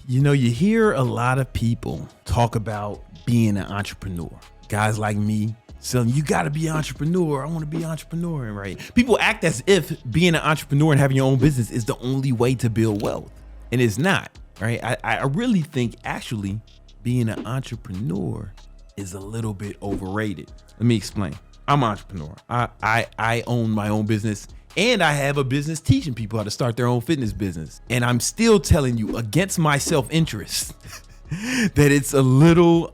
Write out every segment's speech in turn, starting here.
You know, you hear a lot of people talk about being an entrepreneur. Guys like me saying, you got to be an entrepreneur. I want to be an entrepreneur, right? People act as if being an entrepreneur and having your own business is the only way to build wealth. And it's not, right? I really think actually being an entrepreneur is a little bit overrated. Let me explain. I'm an entrepreneur. I own my own business, and I have a business teaching people how to start their own fitness business. And I'm still telling you, against my self-interest, that it's a little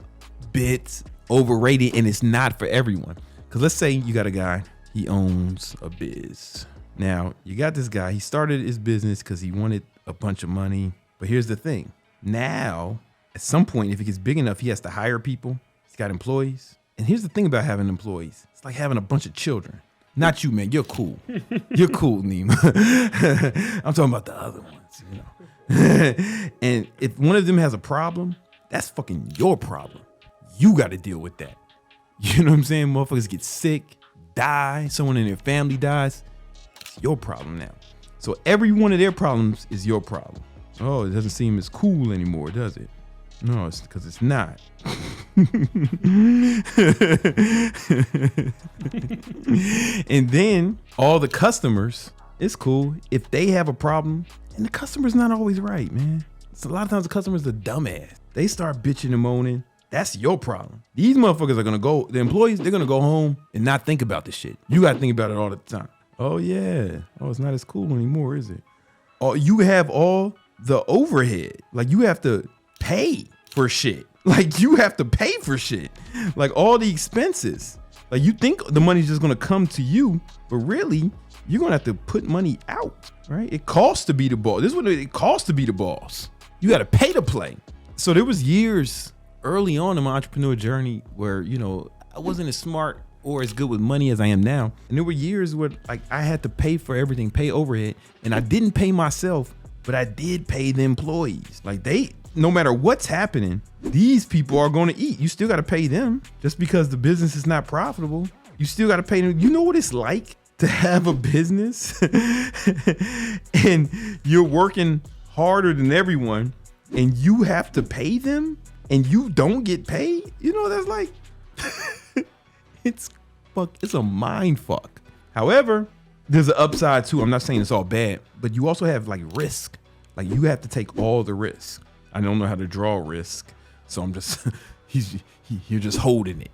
bit overrated and it's not for everyone. Because let's say you got a guy, he owns a biz. Now, you got this guy, he started his business because he wanted a bunch of money. But here's the thing. Now, at some point, if it gets big enough, he has to hire people. He's got employees. And here's the thing about having employees. It's like having a bunch of children. Not you, man. You're cool. You're cool, Nima. I'm talking about the other ones, you know. And if one of them has a problem, that's fucking your problem. You got to deal with that. You know what I'm saying? Motherfuckers get sick, die, someone in their family dies. It's your problem now. So every one of their problems is your problem. Oh, it doesn't seem as cool anymore, does it? No, it's because it's not. And then all the customers, it's cool if they have a problem, and the customer's not always right, man. So a lot of times the customer's a dumbass. They start bitching and moaning. That's your problem. These motherfuckers are gonna go, the employees, they're gonna go home and not think about this shit. You gotta think about it all the time. Oh yeah. Oh, it's not as cool anymore, is it? Oh, you have all the overhead. Like you have to pay for shit. Like you have to pay for shit. Like all the expenses. Like you think the money's just gonna come to you, but really you're gonna have to put money out, right? It costs to be the boss. This is what it costs to be the boss. You gotta pay to play. So there was years early on in my entrepreneur journey where, you know, I wasn't as smart or as good with money as I am now. And there were years where like I had to pay for everything, pay overhead, and I didn't pay myself, but I did pay the employees. Like no matter what's happening, these people are going to eat. You still got to pay them. Just because the business is not profitable, you still got to pay them. You know what it's like to have a business and you're working harder than everyone and you have to pay them and you don't get paid? You know, that's like, it's a mind fuck. However, there's an upside too. I'm not saying it's all bad, but you also have like risk. Like you have to take all the risk. I don't know how to draw risk, so I'm just, you're just holding it.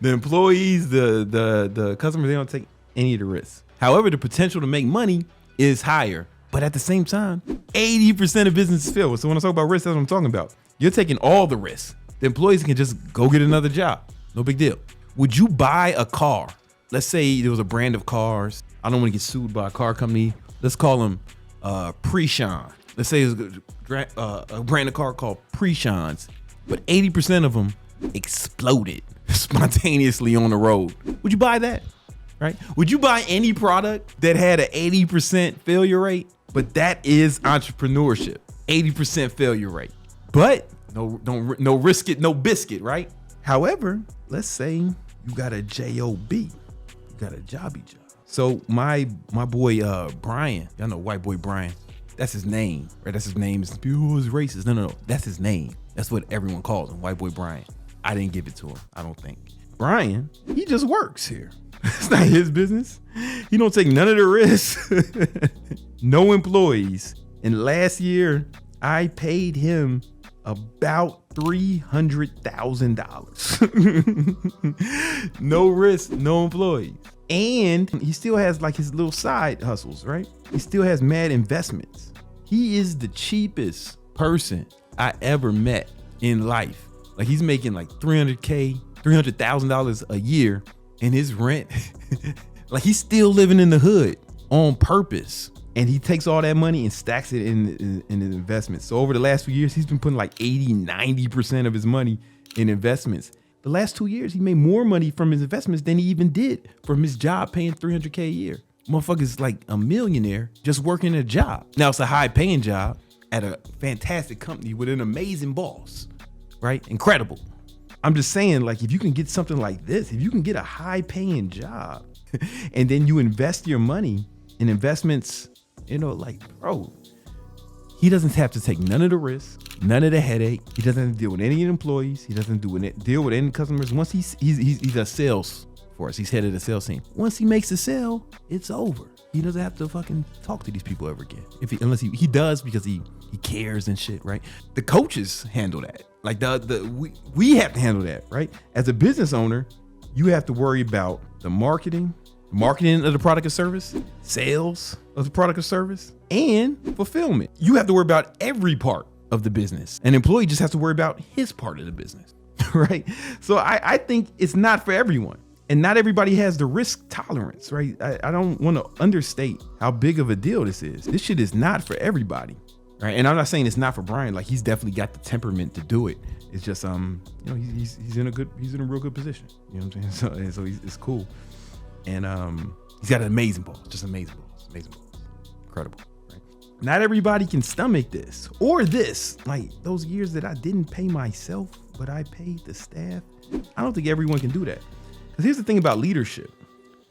The employees, the customers, they don't take any of the risks. However, the potential to make money is higher. But at the same time, 80% of businesses fail. So when I talk about risk, that's what I'm talking about. You're taking all the risks. The employees can just go get another job. No big deal. Would you buy a car? Let's say there was a brand of cars. I don't want to get sued by a car company. Let's call them Pre-Shon. Let's say it's a brand of car called Pre-Shons, but 80% of them exploded spontaneously on the road. Would you buy that? Right? Would you buy any product that had an 80% failure rate? But that is entrepreneurship. 80% failure rate. But no risk it, no biscuit, right? However, let's say you got a job. You got a jobby job. So my boy Brian, y'all know white boy Brian. That's his name, right? That's his name. It's racist. No. That's his name. That's what everyone calls him, white boy Brian. I didn't give it to him, I don't think. Brian, he just works here. It's not his business. He don't take none of the risks. No employees. And last year, I paid him about $300,000. No risk, no employees. And he still has like his little side hustles, right? He still has mad investments. He is the cheapest person I ever met in life. Like he's making like $300,000 a year, and his rent, like he's still living in the hood on purpose. And he takes all that money and stacks it in his investments. So over the last few years, he's been putting like 80-90% of his money in investments. The last 2 years, he made more money from his investments than he even did from his job paying $300K a year. Motherfucker's like a millionaire just working a job. Now it's a high paying job at a fantastic company with an amazing boss, right? Incredible. I'm just saying, like, if you can get something like this, if you can get a high paying job and then you invest your money in investments, you know, like, bro, He doesn't have to take none of the risk, none of the headache. He doesn't have to deal with any employees. He doesn't deal with any customers. Once he does sales for us, he's head of the sales team. Once he makes the sale, it's over. He doesn't have to fucking talk to these people ever again. Unless he does because he cares and shit, right? The coaches handle that. Like we have to handle that, right? As a business owner, you have to worry about the marketing of the product or service, sales of the product or service, and fulfillment. You have to worry about every part of the business. An employee just has to worry about his part of the business, right? So I think it's not for everyone. And not everybody has the risk tolerance, right? I don't want to understate how big of a deal this is. This shit is not for everybody, right? And I'm not saying it's not for Brian. Like, he's definitely got the temperament to do it. It's just, he's in a real good position. You know what I'm saying? So it's cool. And he's got an amazing boss, just amazing boss, incredible. Right? Not everybody can stomach this or this. Like those years that I didn't pay myself, but I paid the staff. I don't think everyone can do that. Because here's the thing about leadership.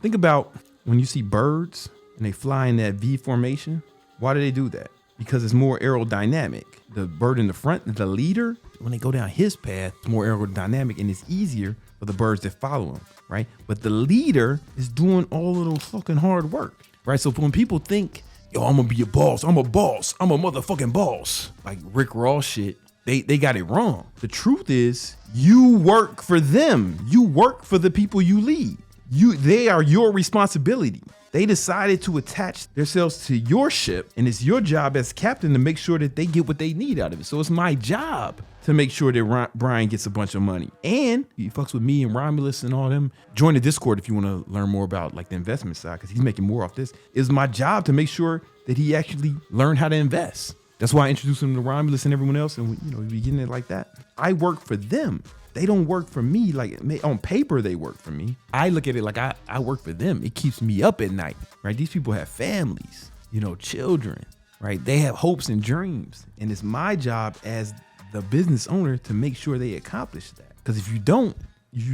Think about when you see birds and they fly in that V formation. Why do they do that? Because it's more aerodynamic. The bird in the front, the leader, when they go down his path, it's more aerodynamic and it's easier for the birds that follow him, right? But the leader is doing all of those fucking hard work, right? So when people think, yo, I'm gonna be a boss, I'm a motherfucking boss, like Rick Ross shit, they got it wrong. The truth is, you work for them. You work for the people you lead. They are your responsibility. They decided to attach themselves to your ship, and it's your job as captain to make sure that they get what they need out of it. So it's my job to make sure that Brian gets a bunch of money. And he fucks with me and Romulus and all them. Join the Discord if you want to learn more about like the investment side, because he's making more off this. It's my job to make sure that he actually learned how to invest. That's why I introduced him to Romulus and everyone else, and we getting it like that. I work for them. They don't work for me. Like on paper, they work for me. I look at it like I work for them. It keeps me up at night, right? These people have families, children, right? They have hopes and dreams. And it's my job as the business owner to make sure they accomplish that. Because if you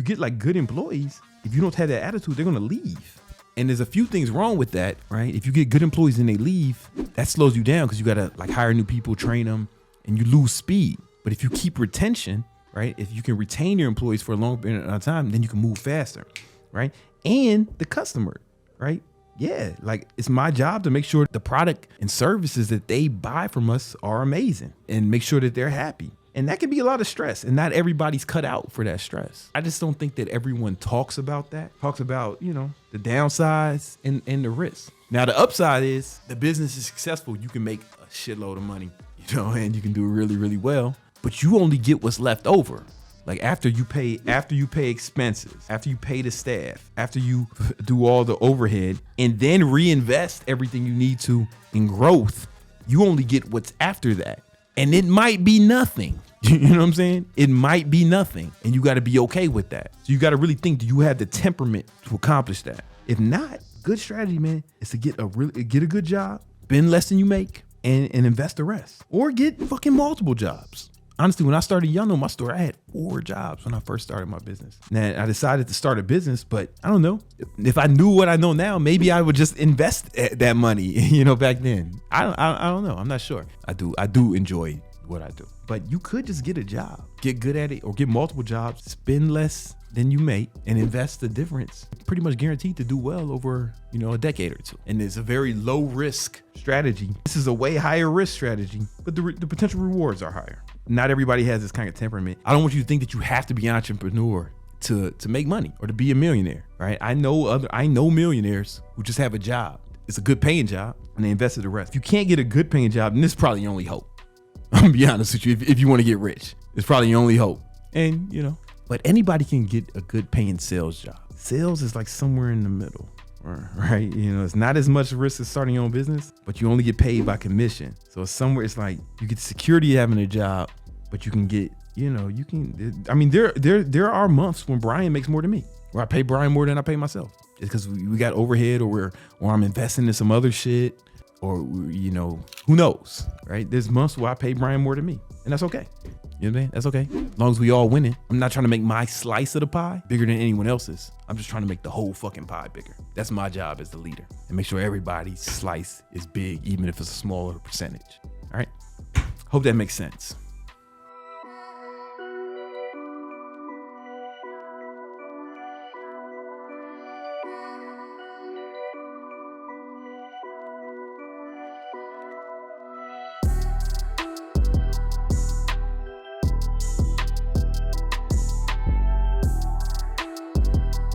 get like good employees, if you don't have that attitude, they're going to leave. And there's a few things wrong with that, right? If you get good employees and they leave, that slows you down because you got to like hire new people, train them, and you lose speed. But if you keep retention, right? If you can retain your employees for a long period of time, then you can move faster, right? And the customer, right? Yeah, like it's my job to make sure the product and services that they buy from us are amazing and make sure that they're happy. And that can be a lot of stress, and not everybody's cut out for that stress. I just don't think that everyone talks about that, the downsides and the risks. Now, the upside is the business is successful. You can make a shitload of money, and you can do really, really well, but you only get what's left over. Like after you pay expenses, after you pay the staff, after you do all the overhead and then reinvest everything you need to in growth, you only get what's after that. And it might be nothing. You know what I'm saying? It might be nothing. And you got to be okay with that. So you got to really think, do you have the temperament to accomplish that? If not, good strategy, man, is to get a good job, spend less than you make, and invest the rest. Or get fucking multiple jobs. Honestly, when I started, y'all know my story, I had 4 jobs when I first started my business. Now, I decided to start a business, but I don't know. If I knew what I know now, maybe I would just invest that money, back then. I don't know. I'm not sure. I do enjoy what I do. But you could just get a job, get good at it, or get multiple jobs, spend less than you make, and invest the difference. Pretty much guaranteed to do well over, a decade or 2. And it's a very low risk strategy. This is a way higher risk strategy, but the potential rewards are higher. Not everybody has this kind of temperament. I don't want you to think that you have to be an entrepreneur to make money or to be a millionaire, right? I know millionaires who just have a job. It's a good paying job and they invested the rest. If you can't get a good paying job, then this is probably your only hope. I'm gonna be honest with you. If you want to get rich, it's probably your only hope. And, but anybody can get a good paying sales job. Sales is like somewhere in the middle. Right? It's not as much risk as starting your own business, but you only get paid by commission. So somewhere it's like you get the security of having a job, but you can get, there are months when Brian makes more than me, where I pay Brian more than I pay myself. It's because we got overhead or I'm investing in some other shit or, who knows, right? There's months where I pay Brian more than me, and that's okay. You know what I mean? That's okay. As long as we all winning. I'm not trying to make my slice of the pie bigger than anyone else's. I'm just trying to make the whole fucking pie bigger. That's my job as the leader, and make sure everybody's slice is big, even if it's a smaller percentage. All right. Hope that makes sense.